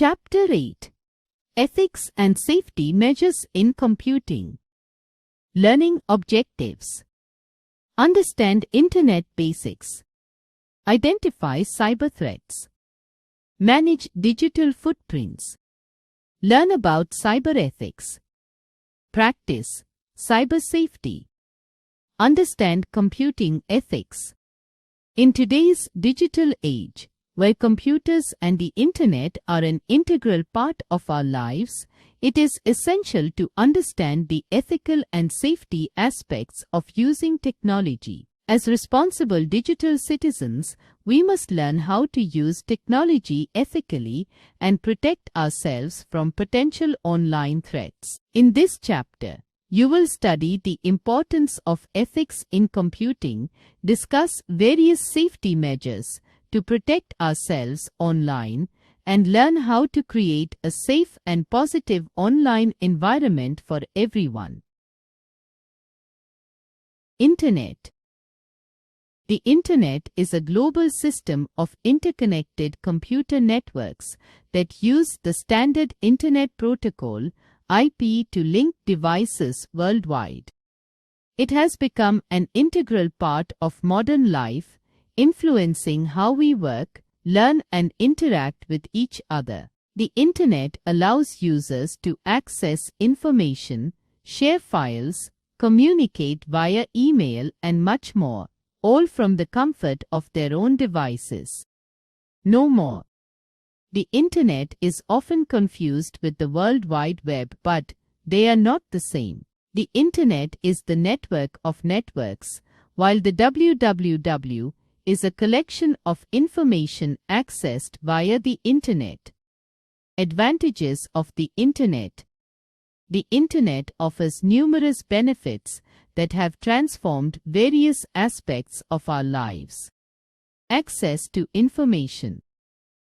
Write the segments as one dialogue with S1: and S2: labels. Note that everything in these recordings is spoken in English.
S1: Chapter 8: Ethics and Safety Measures in Computing. Learning Objectives. Understand Internet Basics. Identify cyber threats. Manage digital footprints. Learn about cyber ethics. Practice cyber safety. Understand computing ethics. In today's digital age, where computers and the Internet are an integral part of our lives, it is essential to understand the ethical and safety aspects of using technology. As responsible digital citizens, we must learn how to use technology ethically and protect ourselves from potential online threats. In this chapter, you will study the importance of ethics in computing, discuss various safety measures to protect ourselves online, and learn how to create a safe and positive online environment for everyone. Internet. The Internet is a global system of interconnected computer networks that use the standard Internet Protocol (IP) to link devices worldwide. It has become an integral part of modern life, influencing how we work, learn and interact with each other. The Internet allows users to access information, share files, communicate via email and much more, all from the comfort of their own devices. No more. The Internet is often confused with the World Wide Web, but they are not the same. The Internet is the network of networks, while the www is a collection of information accessed via the Internet. Advantages of the Internet. The Internet offers numerous benefits that have transformed various aspects of our lives. Access to information.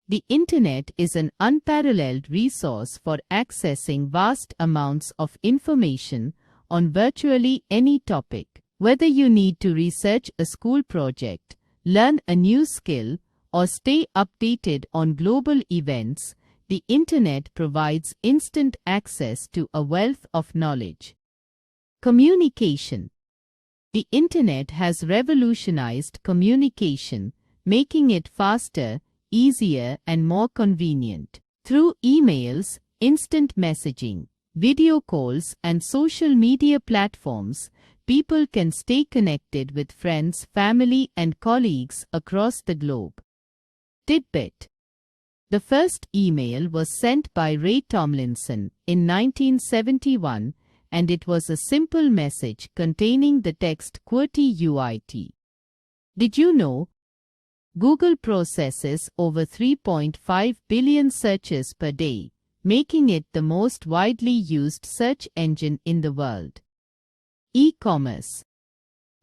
S1: The Internet is an unparalleled resource for accessing vast amounts of information on virtually any topic. Whether you need to research a school project, learn a new skill, or stay updated on global events, the Internet provides instant access to a wealth of knowledge. Communication. The Internet has revolutionized communication, making it faster, easier, and more convenient. Through emails, instant messaging, video calls, and social media platforms, people can stay connected with friends, family, and colleagues across the globe. Tidbit. The first email was sent by Ray Tomlinson in 1971, and it was a simple message containing the text QWERTY UIT. Did you know? Google processes over 3.5 billion searches per day, making it the most widely used search engine in the world. E-commerce.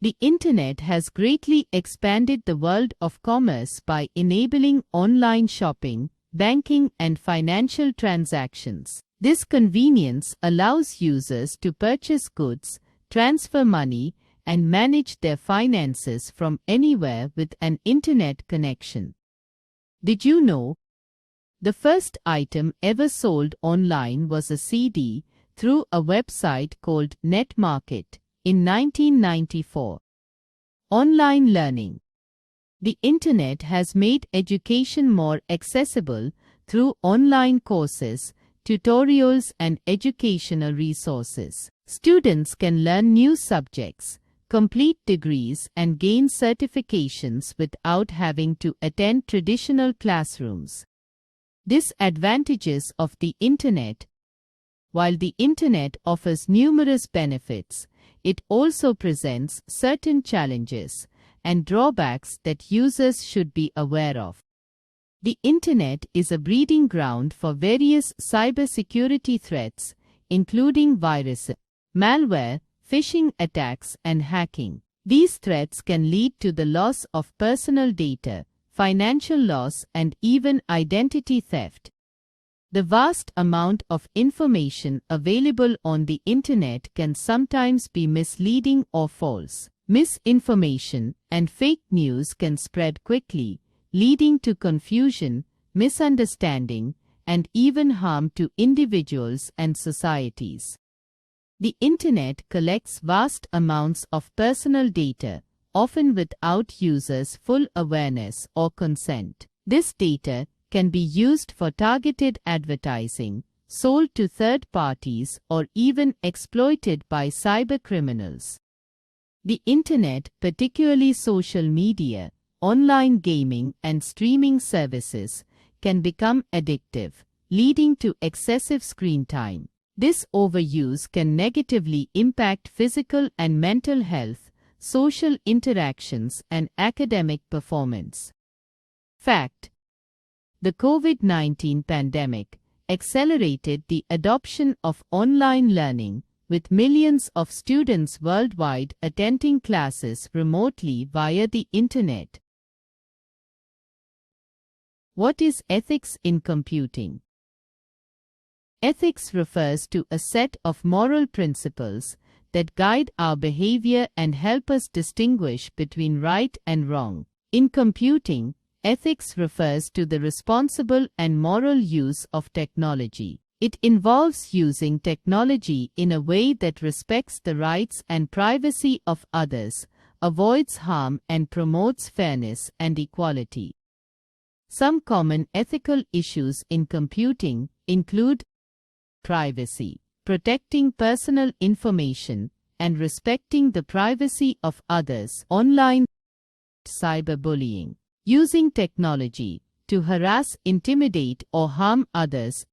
S1: The Internet has greatly expanded the world of commerce by enabling online shopping, banking, and financial transactions. This convenience allows users to purchase goods, transfer money, and manage their finances from anywhere with an Internet connection. Did you know? The first item ever sold online was a CD through a website called NetMarket in 1994. Online learning. The Internet has made education more accessible through online courses, tutorials, and educational resources. Students can learn new subjects, complete degrees, and gain certifications without having to attend traditional classrooms. Disadvantages of the Internet. While the Internet offers numerous benefits, it also presents certain challenges and drawbacks that users should be aware of. The Internet is a breeding ground for various cybersecurity threats, including viruses, malware, phishing attacks, and hacking. These threats can lead to the loss of personal data, financial loss, and even identity theft. The vast amount of information available on the Internet can sometimes be misleading or false. Misinformation and fake news can spread quickly, leading to confusion, misunderstanding, and even harm to individuals and societies. The Internet collects vast amounts of personal data, often without users' full awareness or consent. This data can be used for targeted advertising, sold to third parties, or even exploited by cybercriminals. The Internet, particularly social media, online gaming, and streaming services, can become addictive, leading to excessive screen time. This overuse can negatively impact physical and mental health, social interactions, and academic performance. Fact: the COVID-19 pandemic accelerated the adoption of online learning, with millions of students worldwide attending classes remotely via the Internet. What is ethics in computing? Ethics refers to a set of moral principles that guide our behavior and help us distinguish between right and wrong. In computing, ethics refers to the responsible and moral use of technology. It involves using technology in a way that respects the rights and privacy of others, avoids harm, and promotes fairness and equality. Some common ethical issues in computing include privacy, protecting personal information, and respecting the privacy of others. Online cyberbullying, using technology to harass, intimidate, or harm others.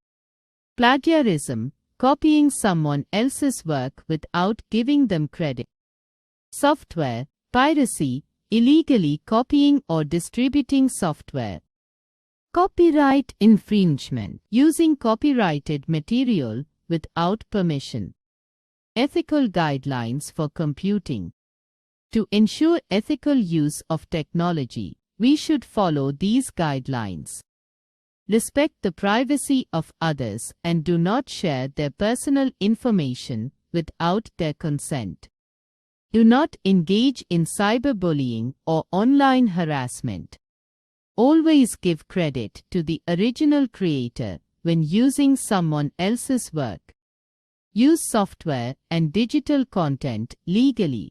S1: Plagiarism, copying someone else's work without giving them credit. Software piracy, illegally copying or distributing software. Copyright infringement, using copyrighted material without permission. Ethical guidelines for computing. To ensure ethical use of technology, we should follow these guidelines. Respect the privacy of others and do not share their personal information without their consent. Do not engage in cyberbullying or online harassment. Always give credit to the original creator when using someone else's work. Use software and digital content legally.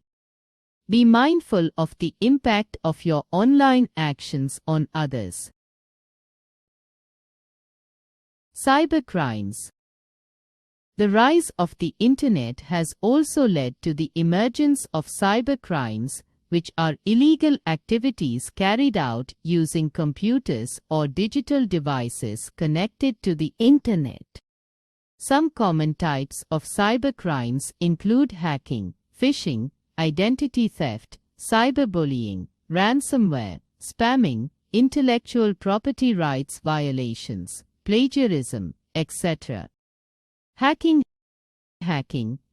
S1: Be mindful of the impact of your online actions on others. Cybercrimes. The rise of the Internet has also led to the emergence of cybercrimes, which are illegal activities carried out using computers or digital devices connected to the Internet. Some common types of cybercrimes include hacking, phishing, identity theft, cyberbullying, ransomware, spamming, intellectual property rights violations, plagiarism, etc. Hacking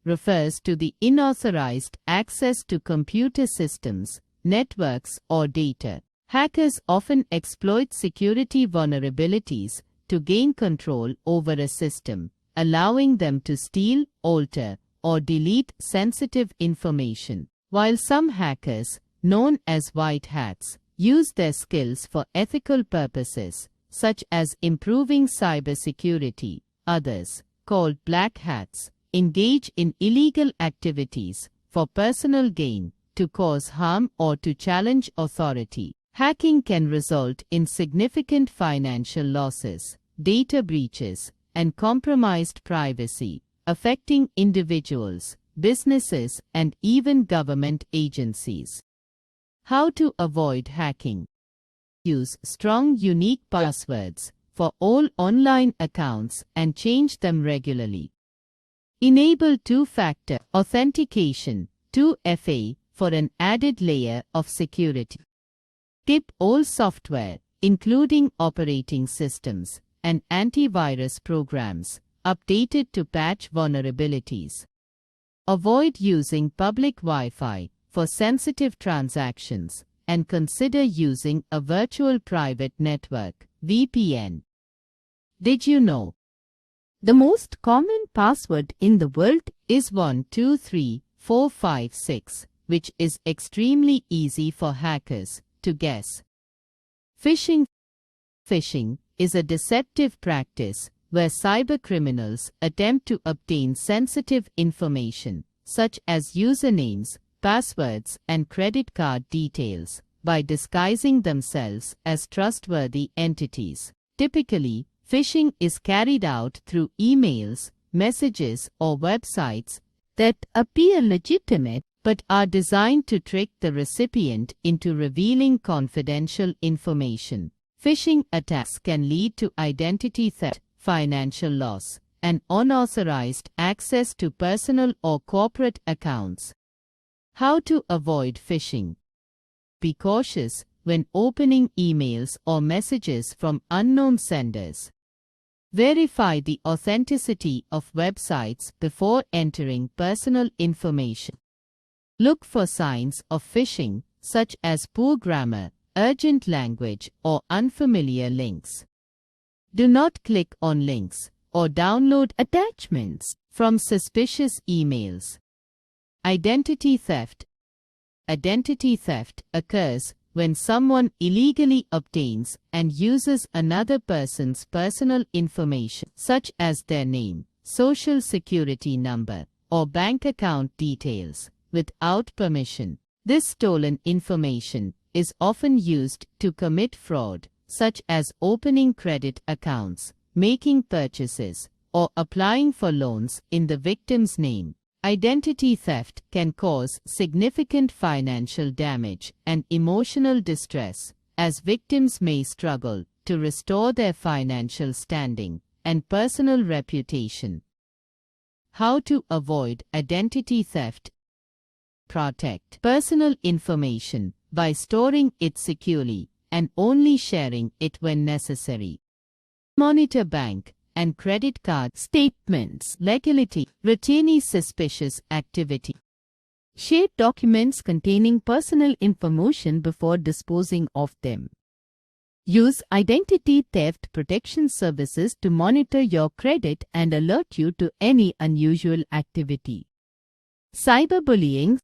S1: refers to the unauthorized access to computer systems, networks, or data. Hackers often exploit security vulnerabilities to gain control over a system, allowing them to steal, alter, or delete sensitive information. While some hackers, known as white hats, use their skills for ethical purposes, such as improving cybersecurity, others, called black hats, engage in illegal activities for personal gain, to cause harm, or to challenge authority. Hacking can result in significant financial losses, data breaches, and compromised privacy, affecting individuals, businesses, and even government agencies. How to avoid hacking? Use strong, unique passwords for all online accounts and change them regularly. Enable two-factor authentication, 2FA, for an added layer of security. Keep all software, including operating systems and antivirus programs, updated to patch vulnerabilities. Avoid using public Wi-Fi for sensitive transactions and consider using a virtual private network, VPN. Did you know? The most common password in the world is 123456, which is extremely easy for hackers to guess. Phishing is a deceptive practice where cybercriminals attempt to obtain sensitive information, such as usernames, passwords, and credit card details, by disguising themselves as trustworthy entities. Typically, phishing is carried out through emails, messages, or websites that appear legitimate but are designed to trick the recipient into revealing confidential information. Phishing attacks can lead to identity theft, financial loss, and unauthorized access to personal or corporate accounts. How to avoid phishing? Be cautious when opening emails or messages from unknown senders. Verify the authenticity of websites before entering personal information. Look for signs of phishing, such as poor grammar, urgent language, or unfamiliar links. Do not click on links or download attachments from suspicious emails. Identity theft. Identity theft occurs when someone illegally obtains and uses another person's personal information, such as their name, social security number, or bank account details, without permission. This stolen information is often used to commit fraud, such as opening credit accounts, making purchases, or applying for loans in the victim's name. Identity theft can cause significant financial damage and emotional distress, as victims may struggle to restore their financial standing and personal reputation. How to avoid identity theft? Protect personal information by storing it securely and only sharing it when necessary. Monitor bank and credit card statements legality. Retain any suspicious activity. Share documents containing personal information before disposing of them. Use identity theft protection services to monitor your credit and alert you to any unusual activity. Cyberbullying.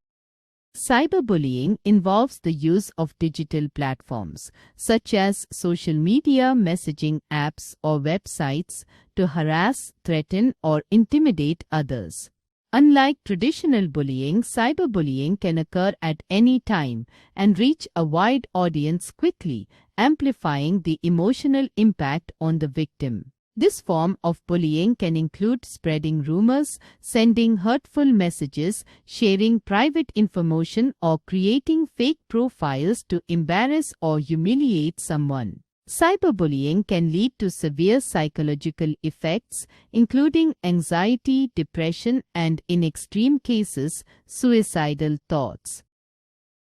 S1: Cyberbullying involves the use of digital platforms, such as social media, messaging apps, or websites, to harass, threaten, or intimidate others. Unlike traditional bullying, cyberbullying can occur at any time and reach a wide audience quickly, amplifying the emotional impact on the victim. This form of bullying can include spreading rumors, sending hurtful messages, sharing private information, or creating fake profiles to embarrass or humiliate someone. Cyberbullying can lead to severe psychological effects, including anxiety, depression, and, in extreme cases, suicidal thoughts.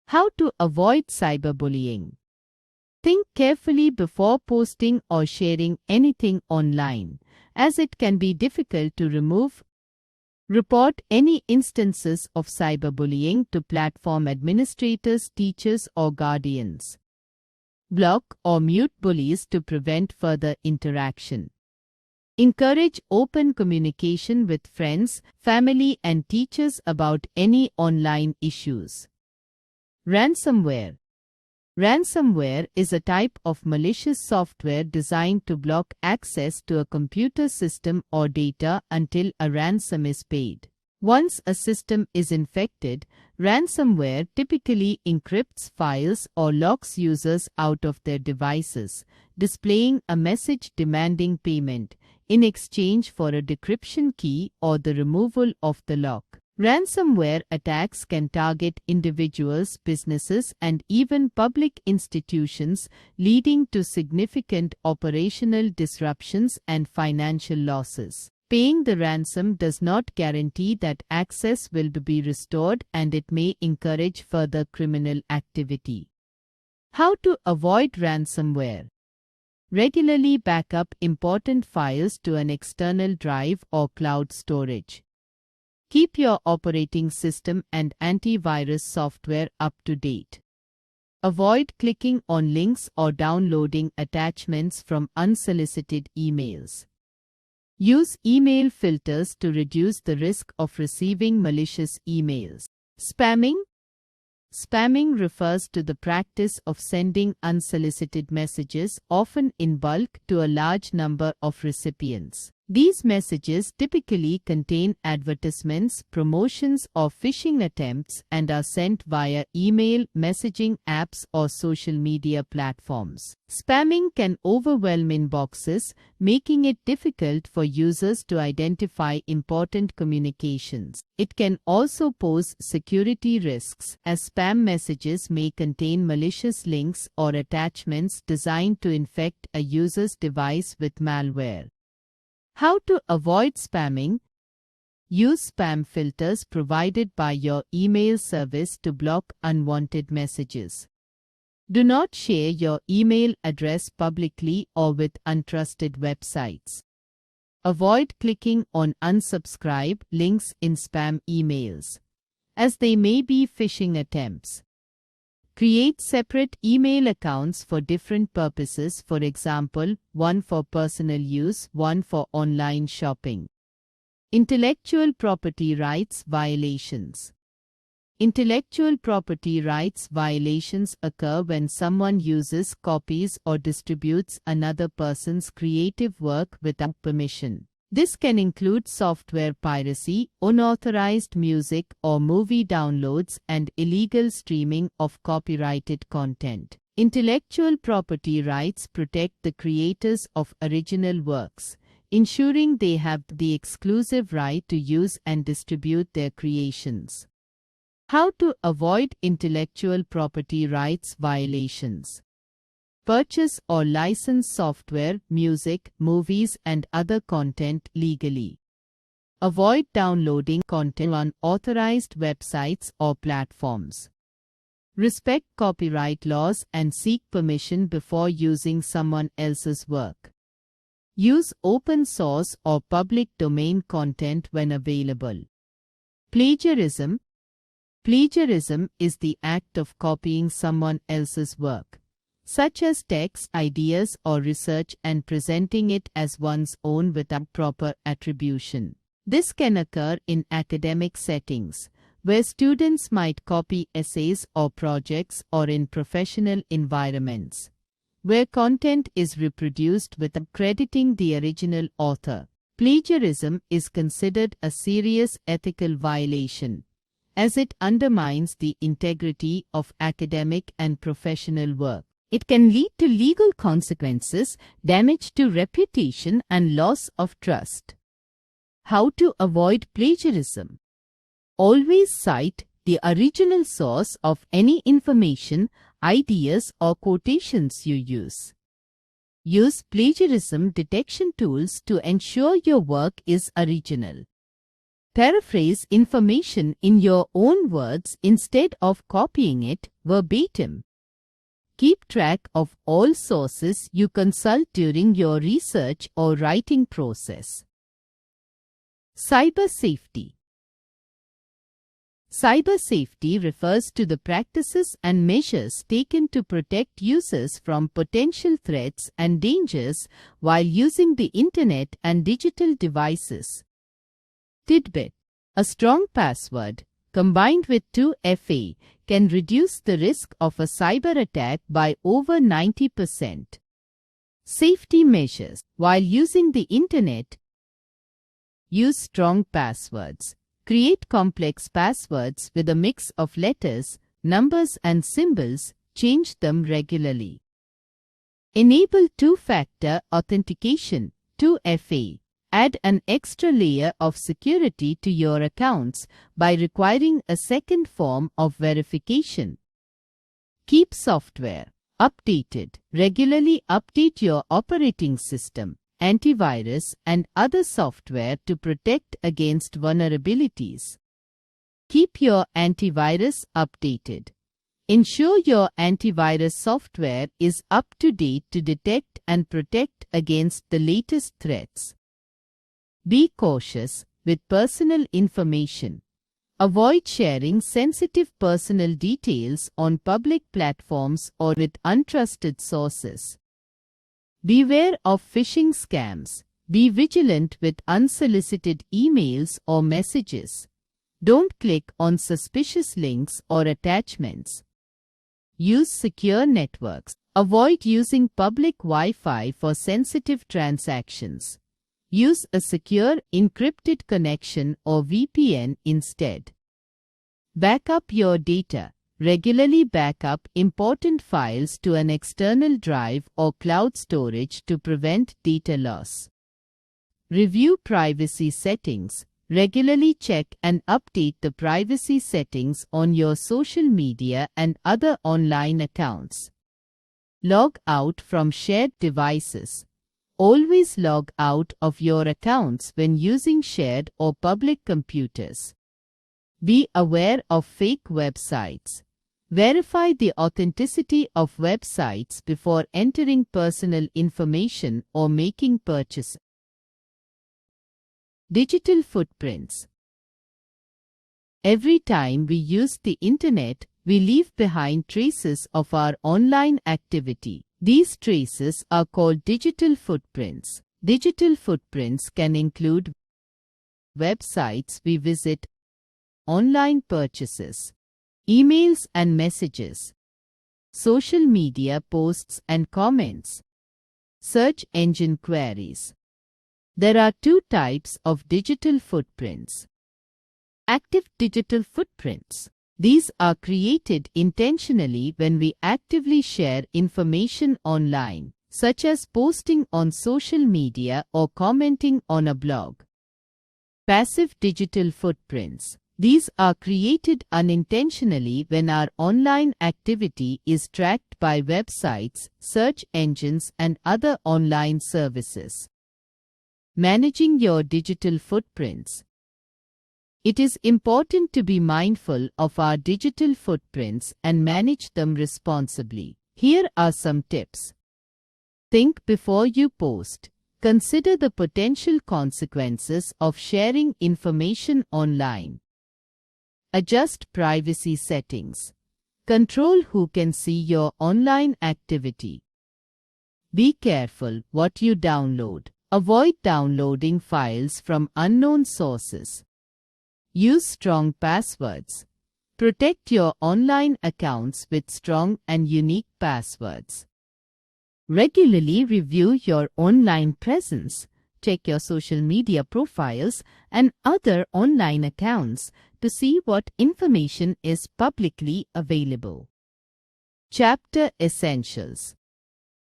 S1: How to avoid cyberbullying? Think carefully before posting or sharing anything online, as it can be difficult to remove. Report any instances of cyberbullying to platform administrators, teachers, or guardians. Block or mute bullies to prevent further interaction. Encourage open communication with friends, family, and teachers about any online issues. Ransomware. Ransomware is a type of malicious software designed to block access to a computer system or data until a ransom is paid. Once a system is infected, ransomware typically encrypts files or locks users out of their devices, displaying a message demanding payment in exchange for a decryption key or the removal of the lock. Ransomware attacks can target individuals, businesses, and even public institutions, leading to significant operational disruptions and financial losses. Paying the ransom does not guarantee that access will be restored, and it may encourage further criminal activity. How to avoid ransomware? Regularly back up important files to an external drive or cloud storage. Keep your operating system and antivirus software up to date. Avoid clicking on links or downloading attachments from unsolicited emails. Use email filters to reduce the risk of receiving malicious emails. Spamming. Spamming refers to the practice of sending unsolicited messages, often in bulk, to a large number of recipients. These messages typically contain advertisements, promotions, or phishing attempts and are sent via email, messaging apps, or social media platforms. Spamming can overwhelm inboxes, making it difficult for users to identify important communications. It can also pose security risks, as spam messages may contain malicious links or attachments designed to infect a user's device with malware. How to avoid spamming? Use spam filters provided by your email service to block unwanted messages. Do not share your email address publicly or with untrusted websites. Avoid clicking on unsubscribe links in spam emails, as they may be phishing attempts. Create separate email accounts for different purposes, for example, one for personal use, one for online shopping. Intellectual property rights violations. Intellectual property rights violations occur when someone uses, copies, or distributes another person's creative work without permission. This can include software piracy, unauthorized music or movie downloads, and illegal streaming of copyrighted content. Intellectual property rights protect the creators of original works, ensuring they have the exclusive right to use and distribute their creations. How to avoid intellectual property rights violations? Purchase or license software, music, movies, and other content legally. Avoid downloading content on unauthorized websites or platforms. Respect copyright laws and seek permission before using someone else's work. Use open source or public domain content when available. Plagiarism. Plagiarism is the act of copying someone else's work, such as text, ideas, or research, and presenting it as one's own without proper attribution. This can occur in academic settings, where students might copy essays or projects, or in professional environments, where content is reproduced without crediting the original author. Plagiarism is considered a serious ethical violation, as it undermines the integrity of academic and professional work. It can lead to legal consequences, damage to reputation, and loss of trust. How to avoid plagiarism? Always cite the original source of any information, ideas, or quotations you use. Use plagiarism detection tools to ensure your work is original. Paraphrase information in your own words instead of copying it verbatim. Keep track of all sources you consult during your research or writing process. Cyber safety. Cyber safety refers to the practices and measures taken to protect users from potential threats and dangers while using the Internet and digital devices. Tidbit: a strong password, combined with 2FA, can reduce the risk of a cyber attack by over 90%. Safety measures. While using the Internet, use strong passwords. Create complex passwords with a mix of letters, numbers, and symbols. Change them regularly. Enable two-factor authentication, 2FA. Add an extra layer of security to your accounts by requiring a second form of verification. Keep software updated. Regularly update your operating system, antivirus, and other software to protect against vulnerabilities. Keep your antivirus updated. Ensure your antivirus software is up to date to detect and protect against the latest threats. Be cautious with personal information. Avoid sharing sensitive personal details on public platforms or with untrusted sources. Beware of phishing scams. Be vigilant with unsolicited emails or messages. Don't click on suspicious links or attachments. Use secure networks. Avoid using public Wi-Fi for sensitive transactions. Use a secure encrypted connection or VPN instead. Backup your data. Regularly backup important files to an external drive or cloud storage to prevent data loss. Review privacy settings. Regularly check and update the privacy settings on your social media and other online accounts. Log out from shared devices. Always log out of your accounts when using shared or public computers. Be aware of fake websites. Verify the authenticity of websites before entering personal information or making purchases. Digital footprints. Every time we use the internet, we leave behind traces of our online activity. These traces are called digital footprints. Digital footprints can include websites we visit, online purchases, emails and messages, social media posts and comments, search engine queries. There are two types of digital footprints. Active digital footprints. These are created intentionally when we actively share information online, such as posting on social media or commenting on a blog. Passive digital footprints. These are created unintentionally when our online activity is tracked by websites, search engines, and other online services. Managing your digital footprints. It is important to be mindful of our digital footprints and manage them responsibly. Here are some tips. Think before you post. Consider the potential consequences of sharing information online. Adjust privacy settings. Control who can see your online activity. Be careful what you download. Avoid downloading files from unknown sources. Use strong passwords. Protect your online accounts with strong and unique passwords. Regularly review your online presence. Check your social media profiles and other online accounts to see what information is publicly available. Chapter Essentials.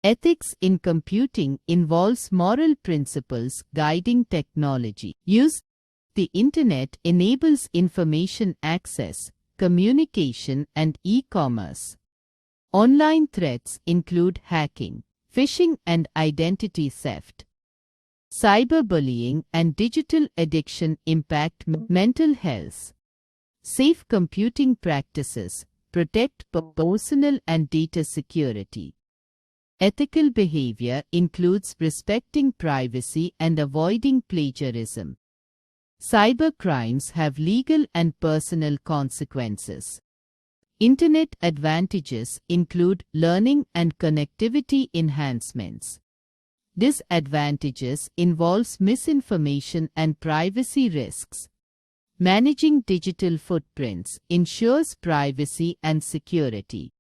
S1: Ethics in computing involves moral principles guiding technology. Use the internet enables information access, communication, and e-commerce. Online threats include hacking, phishing, and identity theft. Cyberbullying and digital addiction impact mental health. Safe computing practices protect personal and data security. Ethical behavior includes respecting privacy and avoiding plagiarism. Cybercrimes have legal and personal consequences. Internet advantages include learning and connectivity enhancements. Disadvantages involves misinformation and privacy risks. Managing digital footprints ensures privacy and security.